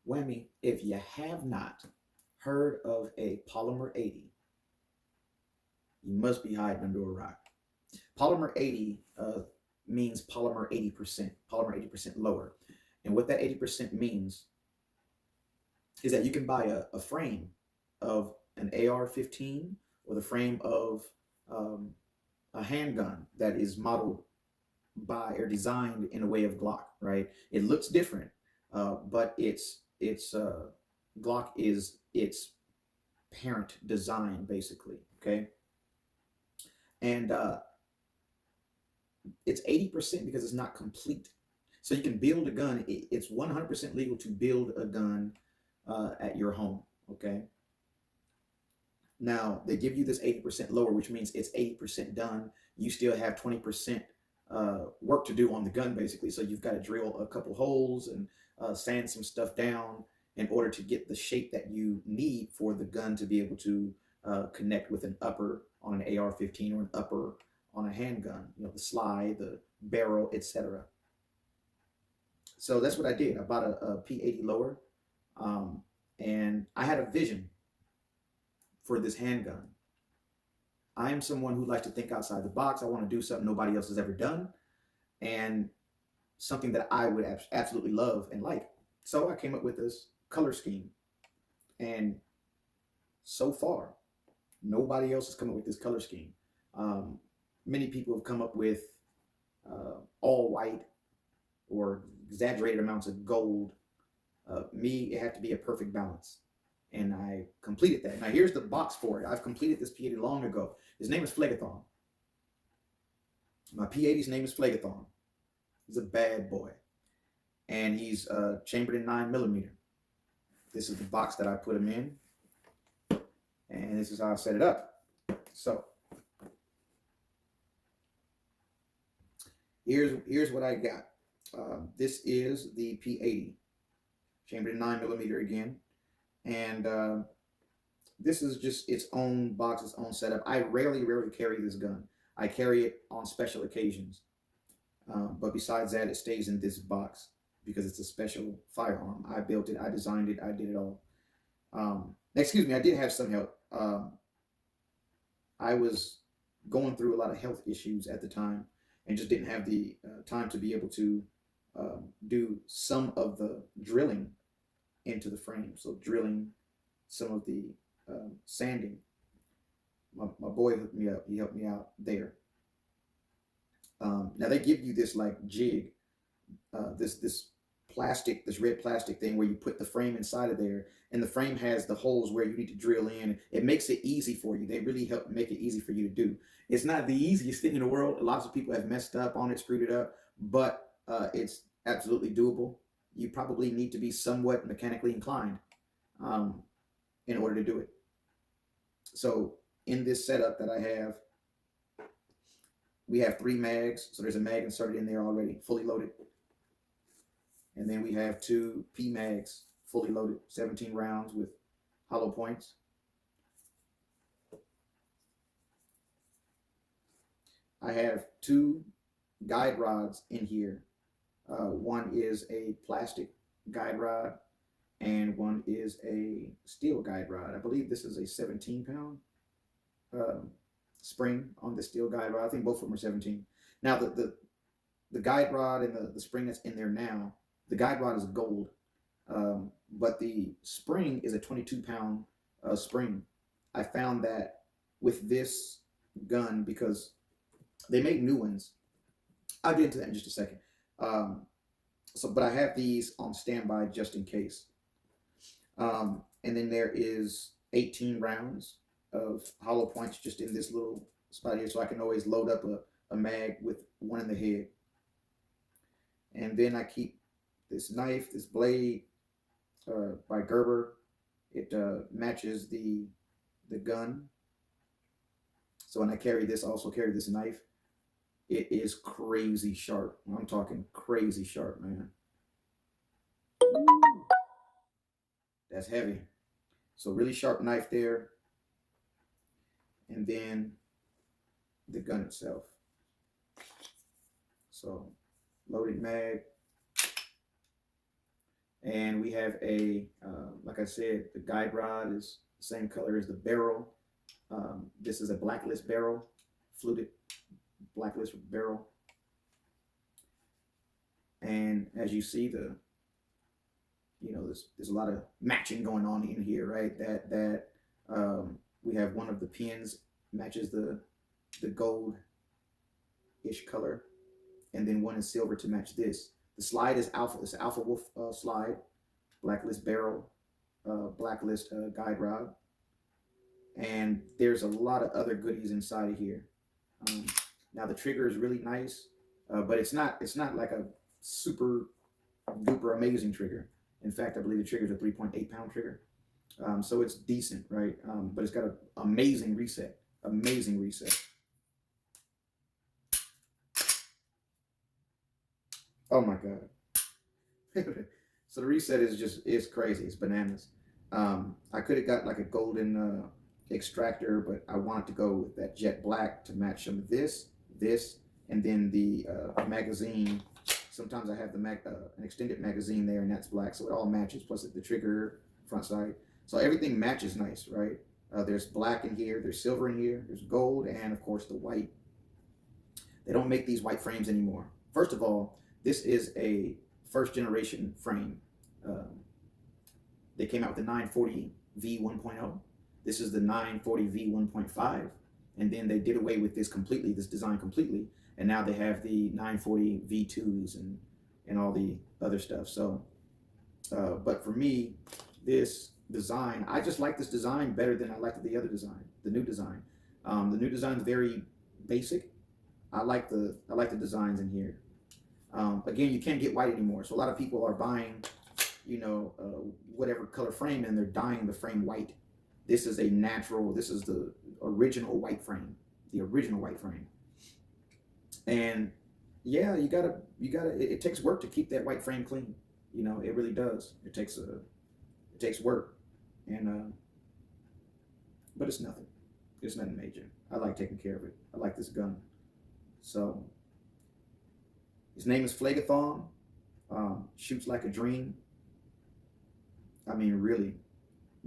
Whammy, if you have not heard of a Polymer 80, you must be hiding under a rock. Polymer 80 means polymer 80%, polymer 80% lower. And what that 80% means is that you can buy a frame of an AR-15 or the frame of um, a handgun that is modeled by or designed in a way of Glock, right? It looks different, but it's Glock is its parent design basically, okay? And it's 80% because it's not complete. So you can build a gun. It's 100% legal to build a gun at your home, okay? Now they give you this 80% lower, which means it's 80% done. You still have 20% work to do on the gun, basically. So you've got to drill a couple holes and sand some stuff down in order to get the shape that you need for the gun to be able to connect with an upper on an AR-15 or an upper on a handgun. You know, the slide, the barrel, etc. So that's what I did. I bought a P80 lower, um, and I had a vision for this handgun. I am someone who likes to think outside the box. I want to do something nobody else has ever done, and something that I would absolutely love and like. So I came up with this color scheme, and so far, nobody else has come up with this color scheme. Um, Many people have come up with all white or exaggerated amounts of gold. Me, it had to be a perfect balance. And I completed that. Now, here's the box for it. I've completed this P80 long ago. His name is Phlegathon. My P80's name is Phlegathon. He's a bad boy. And he's chambered in 9mm. This is the box that I put him in. And this is how I set it up. So, here's what I got. This is the P80, chambered in 9mm again. And this is just its own box, its own setup. I rarely carry this gun. I carry it on special occasions. But besides that, it stays in this box because it's a special firearm. I built it, I designed it, I did it all. Excuse me, I did have some help. I was going through a lot of health issues at the time and just didn't have the time to be able to do some of the drilling into the frame. So drilling some of the sanding. My boy hooked me up. He helped me out there. Now they give you this like jig, this plastic, this red plastic thing where you put the frame inside of there, and the frame has the holes where you need to drill in. It makes it easy for you. They really help make it easy for you to do. It's not the easiest thing in the world. Lots of people have messed up on it, screwed it up, but it's absolutely doable. You probably need to be somewhat mechanically inclined um, in order to do it. So in this setup that I have, we have 3 mags. So there's a mag inserted in there already, fully loaded. And then we have 2 P mags, fully loaded, 17 rounds with hollow points. I have 2 guide rods in here. One is a plastic guide rod, and one is a steel guide rod. I believe this is a 17-pound spring on the steel guide rod. I think both of them are 17. Now the guide rod and the spring that's in there now, the guide rod is gold, but the spring is a 22-pound spring. I found that with this gun, because they make new ones. I'll get into that in just a second. Um, but I have these on standby just in case. And then there is 18 rounds of hollow points just in this little spot here, so I can always load up a mag with one in the head. And then I keep this knife, this blade by Gerber. It matches the gun. So when I carry this, I also carry this knife. It is crazy sharp. I'm talking crazy sharp, man. Ooh, that's heavy. So really sharp knife there. And then the gun itself. So loaded mag. And we have a, like I said, the guide rod is the same color as the barrel. This is a blacklist barrel, fluted blacklist barrel. And as you see, there's a lot of matching going on in here, right? We have one of the pins matches the gold-ish color, and then one is silver to match this. The slide is alpha. It's Alpha Wolf slide, blacklist barrel, blacklist guide rod, and there's a lot of other goodies inside of here. Now the trigger is really nice, but it's not like a super duper amazing trigger. In fact, I believe the trigger is a 3.8 pound trigger. So it's decent, right? But it's got an amazing reset. Amazing reset. Oh my God. So the reset is crazy. It's bananas. I could have got like a golden extractor, but I wanted to go with that jet black to match some of this, and then the magazine. Sometimes I have an extended magazine there, and that's black, so it all matches. Plus the trigger, front side, so everything matches nice, right? There's black in here, there's silver in here, there's gold, and of course the white. They don't make these white frames anymore. First of all, this is a first generation frame. They came out with the 940 V 1.0. This is the 940 V 1.5, and then they did away with this completely, this design completely. And now they have the 940 V2s and all the other stuff. So, but for me, this design, I just like this design better than I liked the other design, the new design. The new design is very basic. I like the designs in here. Again, you can't get white anymore. So a lot of people are buying, whatever color frame, and they're dyeing the frame white. This is a natural, this is the original white frame, And yeah, you gotta, it takes work to keep that white frame clean. It really does. It takes work, and but it's nothing. It's nothing major. I like taking care of it. I like this gun. So his name is Phlegathon. Shoots like a dream. I mean, really.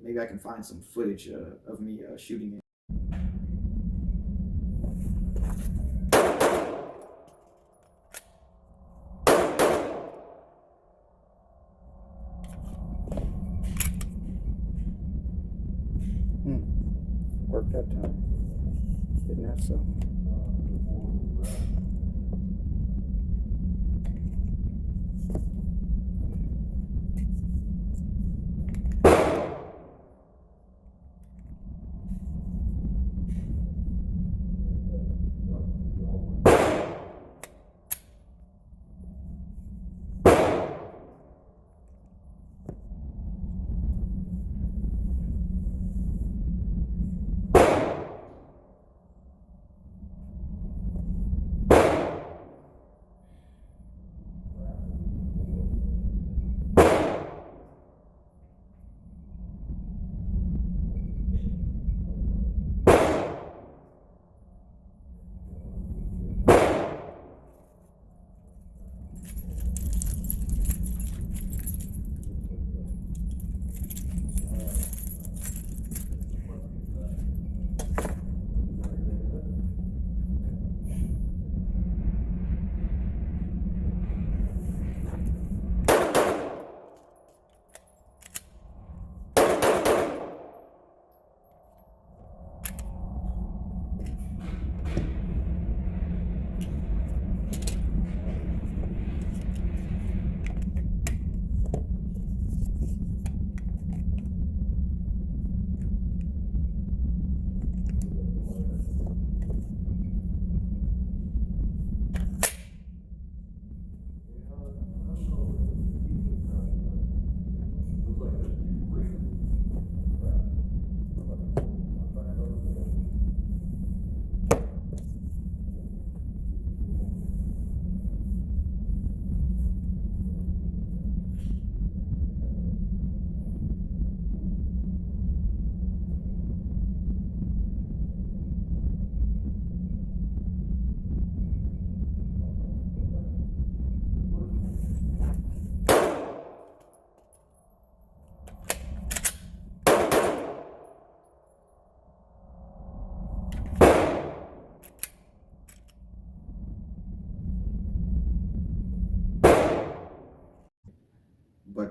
Maybe I can find some footage of me shooting it. Worked that time. Didn't that so?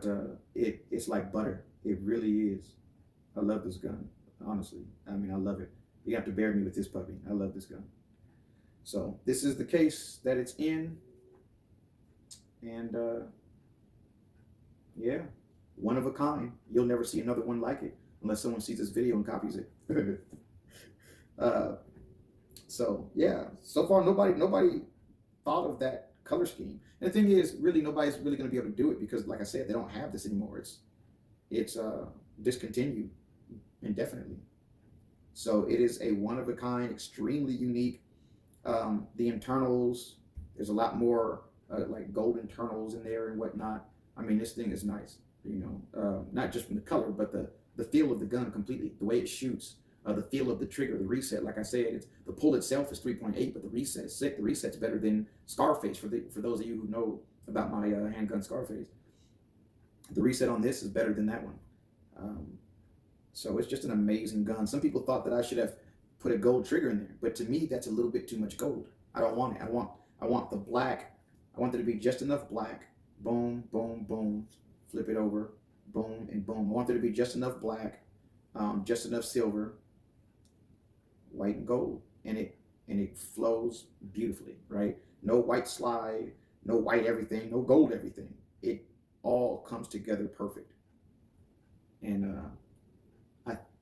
but it's like butter. It really is. I love this gun, honestly. I mean, I love it. You have to bear me with this puppy. I love this gun. So this is the case that it's in, and yeah, one of a kind. You'll never see another one like it unless someone sees this video and copies it. uh, so yeah, so far nobody thought of that color scheme. And the thing is, really, nobody's really going to be able to do it because, like I said, they don't have this anymore. It's discontinued indefinitely. So it is a one of a kind, extremely unique. The internals, there's a lot more like gold internals in there and whatnot. I mean, this thing is nice, you know, not just from the color, but the feel of the gun completely, the way it shoots, the feel of the trigger, the reset. Like I said, the pull itself is 3.8, but the reset is sick. The reset's better than Scarface for those of you who know about my handgun Scarface. The reset on this is better than that one. So it's just an amazing gun. Some people thought that I should have put a gold trigger in there, but to me, that's a little bit too much gold. I don't want it. I want the black. I want there to be just enough black. Boom, boom, boom. Flip it over. Boom and boom. I want there to be just enough black, just enough silver, white and gold, and it flows beautifully, right? No white slide, no white everything, no gold everything. It all comes together perfect. And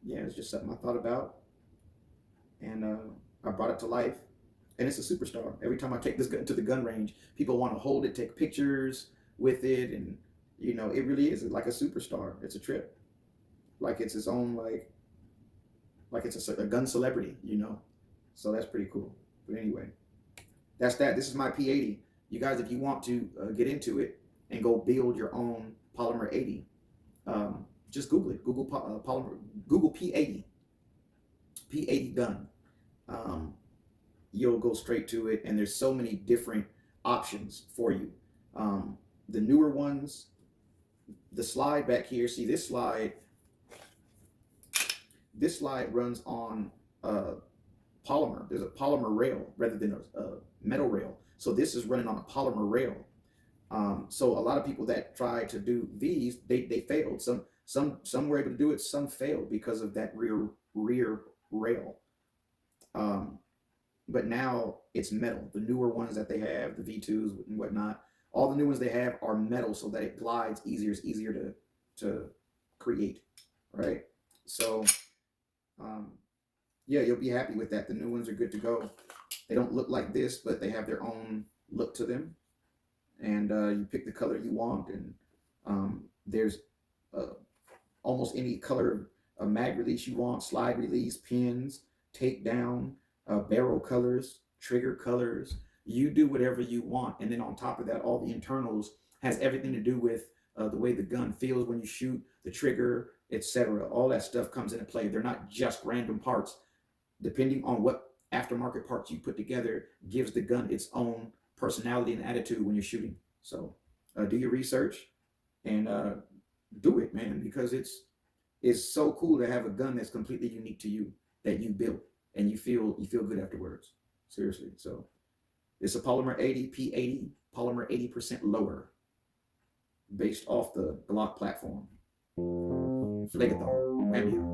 yeah, it's just something I thought about, and I brought it to life, and it's a superstar. Every time I take this gun to the gun range, people want to hold it, take pictures with it, and you know, it really is like a superstar. It's a trip, like it's its own like it's a gun celebrity, you know. So that's pretty cool. But anyway, that's that. This is my P80. You guys, if you want to get into it and go build your own Polymer 80, just Google it. Google Polymer. Google P80. P80 gun. You'll go straight to it, and there's so many different options for you. The newer ones, the slide back here. See this slide. This slide runs on polymer. There's a polymer rail rather than a metal rail. So this is running on a polymer rail. So a lot of people that try to do these, they failed. Some were able to do it. Some failed because of that rear rail. But now it's metal. The newer ones that they have, the V2s and whatnot, all the new ones they have are metal, so that it glides easier. It's easier to create, right? So yeah, you'll be happy with that. The new ones are good to go. They don't look like this, but they have their own look to them. And you pick the color you want, and there's almost any color mag release you want, slide release, pins, takedown, barrel colors, trigger colors. You do whatever you want. And then on top of that, all the internals has everything to do with the way the gun feels when you shoot, the trigger, etc. All that stuff comes into play. They're not just random parts. Depending on what aftermarket parts you put together gives the gun its own personality and attitude when you're shooting. So do your research and do it, man, because it's so cool to have a gun that's completely unique to you, that you built, and you feel good afterwards. Seriously. So it's a Polymer 80 P80, Polymer 80% lower, based off the Glock platform. Phlegathon.